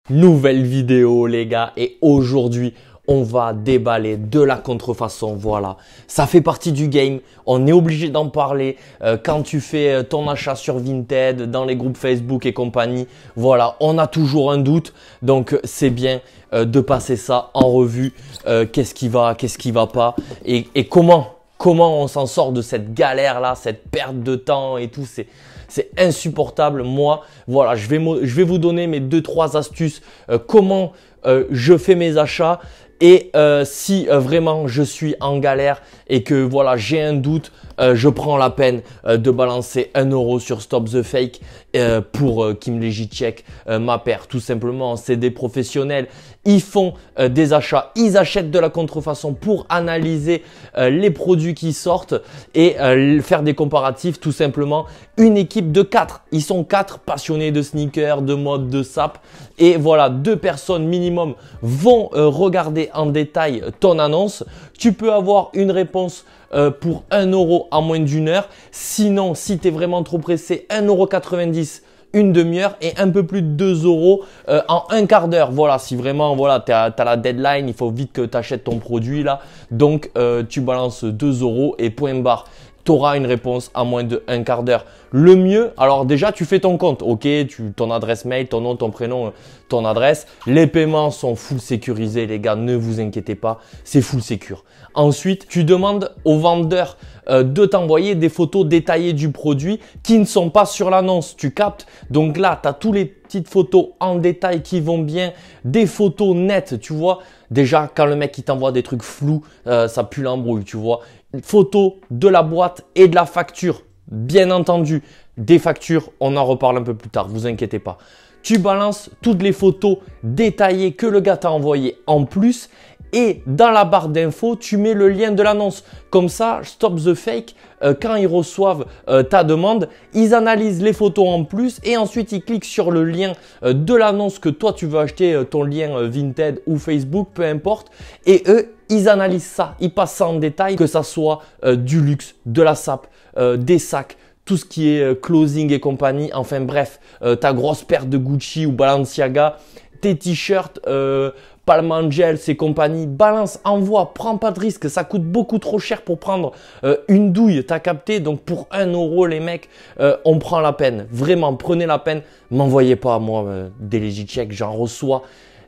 Nouvelle vidéo les gars, et aujourd'hui on va déballer de la contrefaçon. Voilà, ça fait partie du game, on est obligé d'en parler quand tu fais ton achat sur Vinted, dans les groupes Facebook et compagnie. Voilà, on a toujours un doute, donc c'est bien de passer ça en revue. Qu'est-ce qui va pas, et comment on s'en sort de cette galère là, cette perte de temps et tout. C'est insupportable. Moi, voilà, je vais vous donner mes 2-3 astuces, comment je fais mes achats, et si vraiment je suis en galère et que voilà, j'ai un doute, je prends la peine de balancer 1 euro sur Stop the Fake pour qu'ils me legit check ma paire. Tout simplement, c'est des professionnels. Ils font des achats, ils achètent de la contrefaçon pour analyser les produits qui sortent et faire des comparatifs. Tout simplement, une équipe de 4. Ils sont 4 passionnés de sneakers, de mode, de sap. Et voilà, 2 personnes minimum vont regarder en détail ton annonce. Tu peux avoir une réponse pour 1 euro en moins d'une heure. Sinon, si tu es vraiment trop pressé, 1,90 €. Une demi-heure et un peu plus de 2 euros en un quart d'heure. Voilà, si vraiment voilà, tu as la deadline, il faut vite que tu achètes ton produit là. Donc, tu balances 2 euros et point barre. Tu auras une réponse en moins de un quart d'heure. Le mieux, alors déjà, tu fais ton compte. Ok, ton adresse mail, ton nom, ton prénom, ton adresse. Les paiements sont full sécurisés, les gars. Ne vous inquiétez pas, c'est full sécure. Ensuite, tu demandes au vendeur de t'envoyer des photos détaillées du produit qui ne sont pas sur l'annonce. Tu captes? Donc là, tu as tous les petites photos en détail qui vont bien, des photos nettes, tu vois. Déjà, quand le mec il t'envoie des trucs flous, ça pue l'embrouille, tu vois. Photos de la boîte et de la facture, bien entendu. Des factures, on en reparle un peu plus tard, vous inquiétez pas. Tu balances toutes les photos détaillées que le gars t'a envoyées en plus. Et dans la barre d'infos, tu mets le lien de l'annonce. Comme ça, Stop the Fake, quand ils reçoivent ta demande, ils analysent les photos en plus et ensuite ils cliquent sur le lien de l'annonce que toi tu veux acheter, ton lien Vinted ou Facebook, peu importe. Et eux, ils analysent ça, ils passent ça en détail, que ça soit du luxe, de la sape, des sacs, tout ce qui est closing et compagnie. Enfin bref, ta grosse paire de Gucci ou Balenciaga, tes t-shirts, Palm Angels et compagnie, balance, envoie, prends pas de risque, ça coûte beaucoup trop cher pour prendre une douille, t'as capté. Donc pour 1 euro les mecs, on prend la peine, vraiment prenez la peine. M'envoyez pas à moi des legit checks, j'en reçois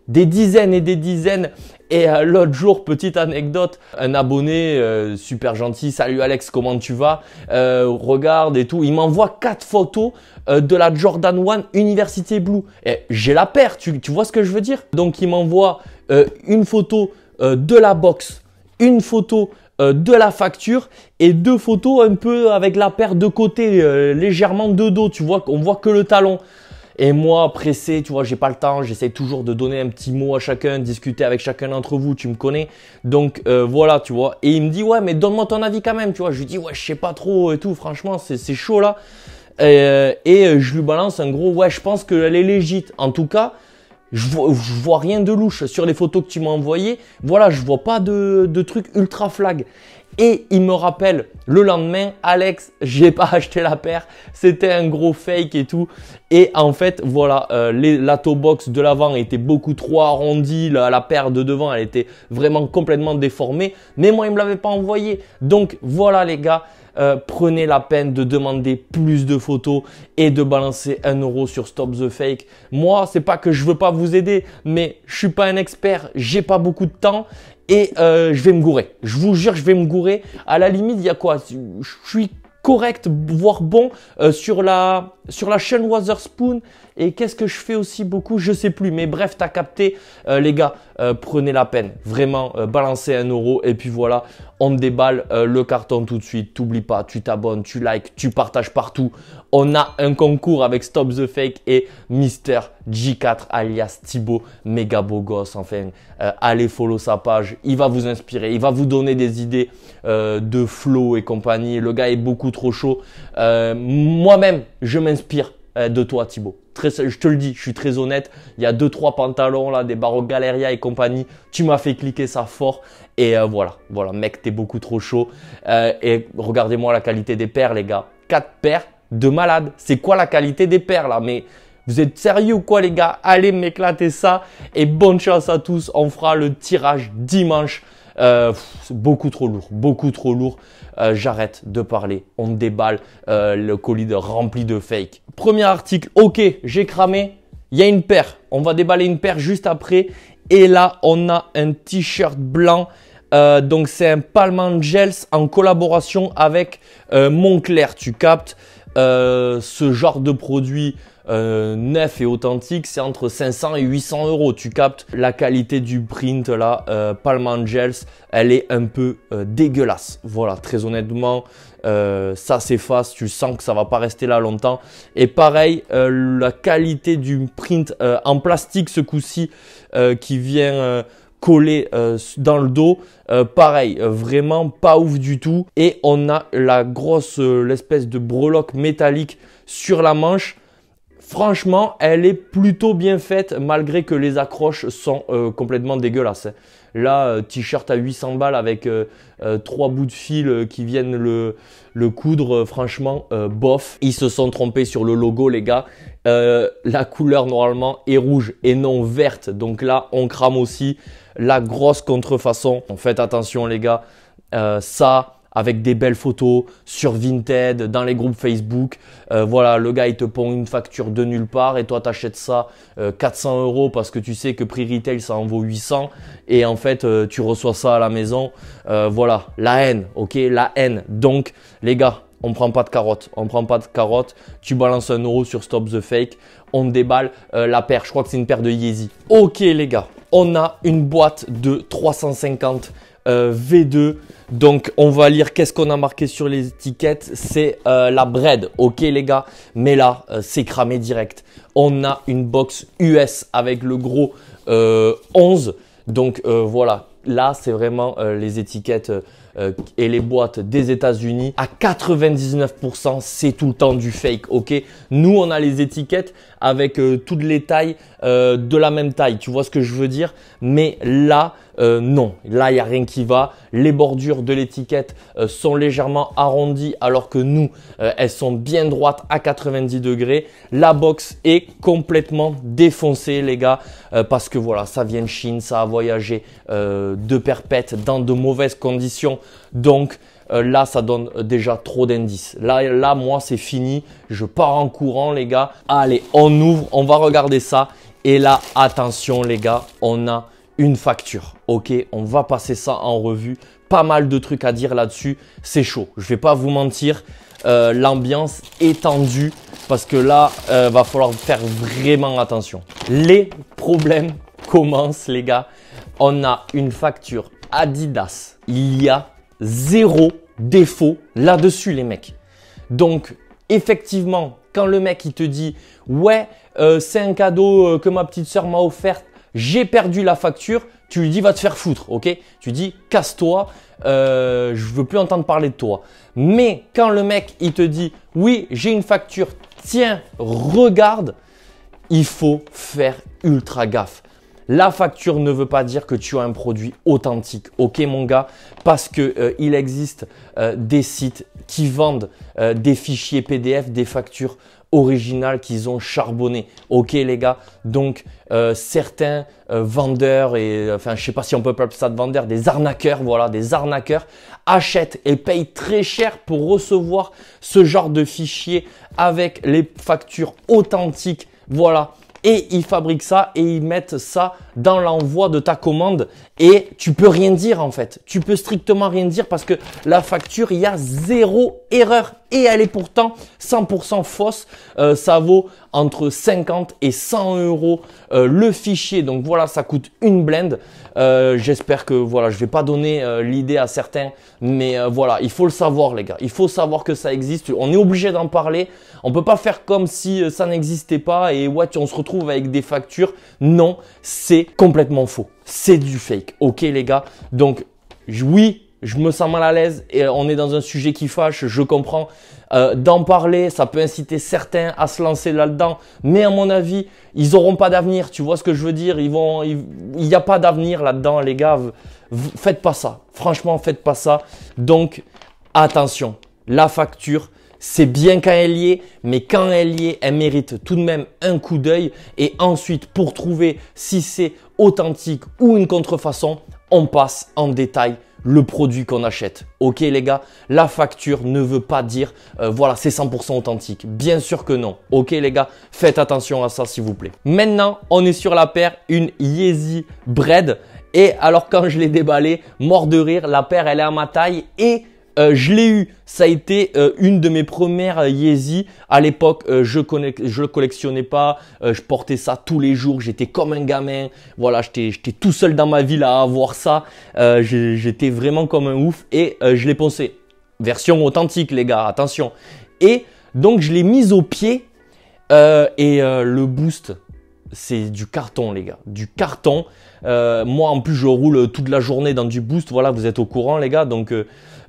des dizaines et des dizaines. Et l'autre jour, petite anecdote, un abonné super gentil, salut Alex, comment tu vas, regarde et tout, il m'envoie 4 photos de la Jordan 1 University Blue. Et j'ai la paire, tu vois ce que je veux dire? Donc il m'envoie une photo de la box, une photo de la facture et 2 photos un peu avec la paire de côté, légèrement de dos, tu vois, on voit que le talon. Et moi, pressé, tu vois, j'ai pas le temps, j'essaie toujours de donner un petit mot à chacun, discuter avec chacun d'entre vous, tu me connais. Donc voilà, tu vois. Et il me dit, ouais, mais donne-moi ton avis quand même, tu vois. Je lui dis, ouais, je sais pas trop et tout, franchement, c'est chaud là. Et je lui balance un gros, ouais, je pense qu'elle est légite. En tout cas, je vois rien de louche sur les photos que tu m'as envoyées. Voilà, je vois pas de trucs ultra flag. Et il me rappelle le lendemain, Alex, j'ai pas acheté la paire, c'était un gros fake et tout. Et en fait, voilà, la toe box de l'avant était beaucoup trop arrondie, la paire de devant, elle était vraiment complètement déformée. Mais moi, il me l'avait pas envoyé. Donc voilà les gars, prenez la peine de demander plus de photos et de balancer 1 euro sur Stop the Fake. Moi, c'est pas que je veux pas vous aider, mais je suis pas un expert, j'ai pas beaucoup de temps. Et je vais me gourer. Je vous jure, je vais me gourer. À la limite, il y a quoi? Je suis correct, voire bon sur la chaîne Wotherspoon. Et qu'est-ce que je fais aussi beaucoup? Je sais plus. Mais bref, tu as capté. Les gars, prenez la peine. Vraiment, balancez 1 euro. Et puis voilà, on déballe le carton tout de suite. T'oublies pas, tu t'abonnes, tu likes, tu partages partout. On a un concours avec Stop the Fake et Mister J4 alias Thibaut, méga beau gosse. Enfin, allez follow sa page. Il va vous inspirer. Il va vous donner des idées de flow et compagnie. Le gars est beaucoup trop chaud. Moi-même, je m'inspire de toi, Thibaut. Je te le dis, je suis très honnête. Il y a 2-3 pantalons là, des Barreau Galeria et compagnie. Tu m'as fait cliquer ça fort. Et voilà, mec, t'es beaucoup trop chaud. Et regardez-moi la qualité des paires, les gars. 4 paires de malade. C'est quoi la qualité des paires là? Mais Vous êtes sérieux ou quoi les gars? Allez m'éclater ça et bonne chance à tous. On fera le tirage dimanche. C'est beaucoup trop lourd, beaucoup trop lourd. J'arrête de parler. On déballe le colis rempli de fake. Premier article, ok, j'ai cramé. Il y a une paire. On va déballer une paire juste après. Et là, on a un t-shirt blanc. Donc, c'est un Palm Angels en collaboration avec Moncler. Tu captes ce genre de produit neuf et authentique, c'est entre 500 et 800 euros. Tu captes la qualité du print là, Palm Angels, elle est un peu dégueulasse. Voilà, très honnêtement, ça s'efface, tu sens que ça va pas rester là longtemps. Et pareil, la qualité du print en plastique ce coup-ci qui vient collé dans le dos, pareil, vraiment pas ouf du tout. Et on a la grosse, l'espèce de breloque métallique sur la manche. Franchement, elle est plutôt bien faite malgré que les accroches sont complètement dégueulasses. Là, t-shirt à 800 balles avec 3 bouts de fil qui viennent le coudre, franchement, bof. Ils se sont trompés sur le logo, les gars. La couleur, normalement, est rouge et non verte. Donc là, on crame aussi la grosse contrefaçon. Faites attention, les gars. Ça, avec des belles photos sur Vinted, dans les groupes Facebook. Voilà, le gars, il te pond une facture de nulle part et toi, tu achètes ça 400 euros parce que tu sais que prix retail, ça en vaut 800. Et en fait, tu reçois ça à la maison. Voilà, la haine, ok, la haine. Donc, les gars, on prend pas de carottes. On prend pas de carottes. Tu balances 1 euro sur Stop the Fake. On déballe la paire. Je crois que c'est une paire de Yeezy. Ok, les gars, on a une boîte de 350 V2. Donc, on va lire qu'est-ce qu'on a marqué sur les étiquettes. C'est la bread. Ok, les gars. Mais là, c'est cramé direct. On a une box US avec le gros 11. Donc, voilà. Là, c'est vraiment les étiquettes et les boîtes des États-Unis. À 99%, c'est tout le temps du fake. Ok, nous, on a les étiquettes avec toutes les tailles de la même taille. Tu vois ce que je veux dire? Mais là, non. Là, il n'y a rien qui va. Les bordures de l'étiquette sont légèrement arrondies alors que nous, elles sont bien droites à 90 degrés. La box est complètement défoncée, les gars, parce que voilà, ça vient de Chine, ça a voyagé de perpète dans de mauvaises conditions. Donc là, ça donne déjà trop d'indices. Là, moi, c'est fini. Je pars en courant, les gars. Allez, on ouvre, on va regarder ça. Et là, attention, les gars, on a une facture. Ok, on va passer ça en revue. Pas mal de trucs à dire là-dessus. C'est chaud. Je vais pas vous mentir. L'ambiance est tendue parce que là, va falloir faire vraiment attention. Les problèmes commencent, les gars. On a une facture Adidas. Il y a 0 défaut là-dessus, les mecs. Donc, effectivement, quand le mec il te dit « Ouais, c'est un cadeau que ma petite sœur m'a offert, j'ai perdu la facture », tu lui dis « Va te faire foutre, ok ?» Tu dis « Casse-toi, je veux plus entendre parler de toi. » Mais quand le mec il te dit « Oui, j'ai une facture, tiens, regarde », il faut faire ultra gaffe. La facture ne veut pas dire que tu as un produit authentique, ok mon gars, parce que il existe des sites qui vendent des fichiers PDF, des factures originales qu'ils ont charbonnées, ok les gars. Donc certains vendeurs et enfin je sais pas si on peut appeler ça de vendeurs, des arnaqueurs, voilà, des arnaqueurs achètent et payent très cher pour recevoir ce genre de fichiers avec les factures authentiques, voilà. Et ils fabriquent ça et ils mettent ça dans l'envoi de ta commande et tu peux rien dire en fait. Tu peux strictement rien dire parce que la facture, il y a 0 erreur et elle est pourtant 100% fausse. Ça vaut entre 50 et 100 euros le fichier. Donc voilà, ça coûte une blinde. J'espère que voilà, je vais pas donner l'idée à certains, mais voilà, il faut le savoir les gars. Il faut savoir que ça existe. On est obligé d'en parler. On peut pas faire comme si ça n'existait pas et ouais, on se retrouve avec des factures. Non, c'est complètement faux. C'est du fake. Ok les gars. Donc oui, je me sens mal à l'aise et on est dans un sujet qui fâche. Je comprends. D'en parler, ça peut inciter certains à se lancer là-dedans. Mais à mon avis, ils auront pas d'avenir. Tu vois ce que je veux dire? Il n'y a pas d'avenir là-dedans, les gars. Faites pas ça. Franchement, faites pas ça. Donc, attention. La facture, c'est bien quand elle y est, mais quand elle y est, elle mérite tout de même un coup d'œil. Et ensuite, pour trouver si c'est authentique ou une contrefaçon, on passe en détail le produit qu'on achète. Ok les gars, la facture ne veut pas dire voilà c'est 100% authentique. Bien sûr que non. Ok les gars, faites attention à ça s'il vous plaît. Maintenant, on est sur la paire, une Yeezy Bread. Et alors quand je l'ai déballé, mort de rire, la paire elle est à ma taille et je l'ai eu. Ça a été une de mes premières Yeezy. À l'époque, je le collectionnais pas. Je portais ça tous les jours. J'étais comme un gamin. Voilà, j'étais tout seul dans ma ville à avoir ça. J'étais vraiment comme un ouf et je l'ai poncé. Version authentique, les gars. Attention. Et donc, je l'ai mise au pied le boost, c'est du carton, les gars. Du carton. Moi, en plus, je roule toute la journée dans du boost. Voilà, vous êtes au courant, les gars. Donc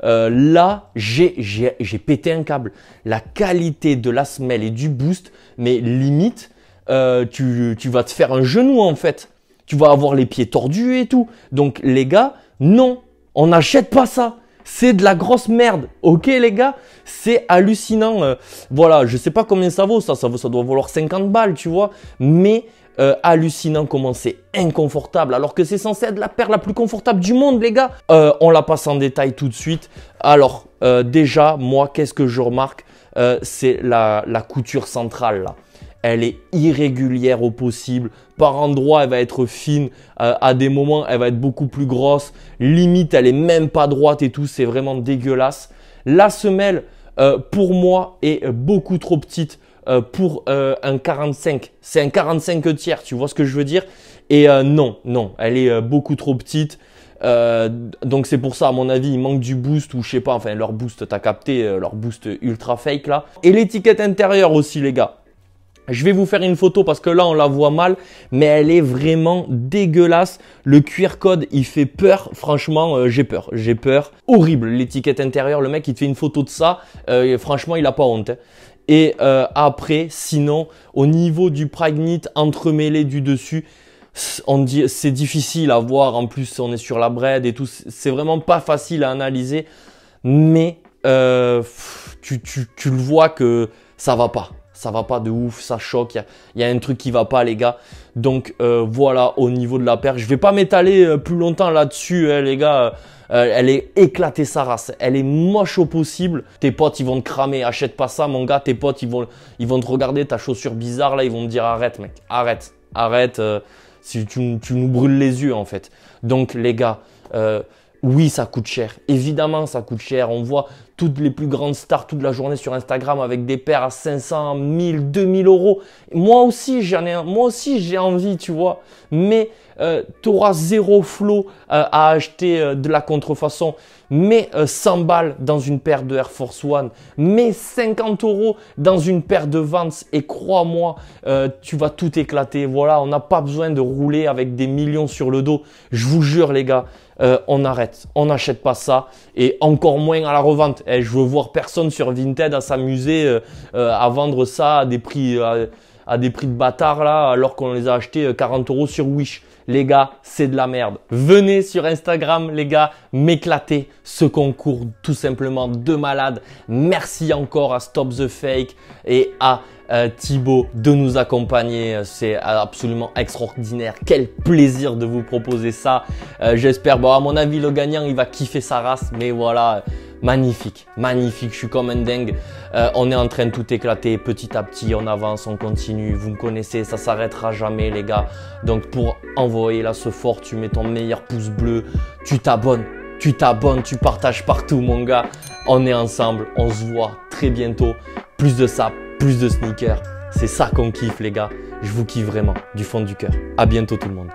là, j'ai pété un câble. La qualité de la semelle et du boost, mais limite, tu vas te faire un genou en fait. Tu vas avoir les pieds tordus et tout. Donc les gars, non, on n'achète pas ça. C'est de la grosse merde. Ok les gars, c'est hallucinant. Voilà, je sais pas combien ça vaut. Ça doit valoir 50 balles, tu vois. Mais hallucinant comment c'est inconfortable alors que c'est censé être la paire la plus confortable du monde les gars. On la passe en détail tout de suite. Alors déjà moi qu'est-ce que je remarque, c'est la couture centrale là. Elle est irrégulière au possible. Par endroits, elle va être fine. À des moments, elle va être beaucoup plus grosse. Limite, elle est même pas droite et tout. C'est vraiment dégueulasse. La semelle, pour moi, est beaucoup trop petite pour un 45. C'est un 45 tiers, tu vois ce que je veux dire? Et non, elle est beaucoup trop petite. Donc c'est pour ça, à mon avis, il manque du boost ou je sais pas. Enfin, leur boost, t'as capté, leur boost ultra fake là. Et l'étiquette intérieure aussi, les gars. Je vais vous faire une photo parce que là, on la voit mal, mais elle est vraiment dégueulasse. Le QR code, il fait peur. Franchement, j'ai peur. J'ai peur. Horrible, l'étiquette intérieure. Le mec, il te fait une photo de ça. Franchement, il a pas honte. Hein. Et après, sinon, au niveau du Pragnit entremêlé du dessus, c'est difficile à voir. En plus, on est sur la bread et tout. C'est vraiment pas facile à analyser. Mais tu le vois que ça va pas. Ça va pas de ouf, ça choque, il y a un truc qui va pas les gars. Donc voilà au niveau de la paire. Je vais pas m'étaler plus longtemps là-dessus hein, les gars. Elle est éclatée sa race, elle est moche au possible. Tes potes ils vont te cramer, achète pas ça mon gars. Tes potes ils vont te regarder ta chaussure bizarre là, ils vont te dire arrête mec, arrête. Si tu nous brûles les yeux en fait. Donc les gars, oui, ça coûte cher. Évidemment, ça coûte cher. On voit toutes les plus grandes stars toute la journée sur Instagram avec des paires à 500, 1000, 2000 euros. Moi aussi, j'ai envie, tu vois. Mais tu auras zéro flow à acheter de la contrefaçon. Mais 100 balles dans une paire de Air Force One. Mais 50 euros dans une paire de Vans. Et crois-moi, tu vas tout éclater. Voilà, on n'a pas besoin de rouler avec des millions sur le dos. Je vous jure, les gars. On arrête, on n'achète pas ça et encore moins à la revente. Je veux voir personne sur Vinted à s'amuser à vendre ça à des prix de bâtard là alors qu'on les a achetés 40 euros sur Wish. Les gars, c'est de la merde. Venez sur Instagram, les gars, m'éclater ce concours tout simplement de malade. Merci encore à Stop the Fake et à Thibaut de nous accompagner. C'est absolument extraordinaire. Quel plaisir de vous proposer ça. J'espère, bon, à mon avis, le gagnant, il va kiffer sa race. Mais voilà, magnifique, magnifique. Je suis comme un dingue. On est en train de tout éclater petit à petit. On avance, on continue. Vous me connaissez, ça s'arrêtera jamais, les gars. Donc, pour envoyer là ce fort, tu mets ton meilleur pouce bleu. Tu t'abonnes, tu partages partout, mon gars. On est ensemble. On se voit très bientôt. Plus de ça, plus de sneakers. C'est ça qu'on kiffe, les gars. Je vous kiffe vraiment du fond du cœur. À bientôt, tout le monde.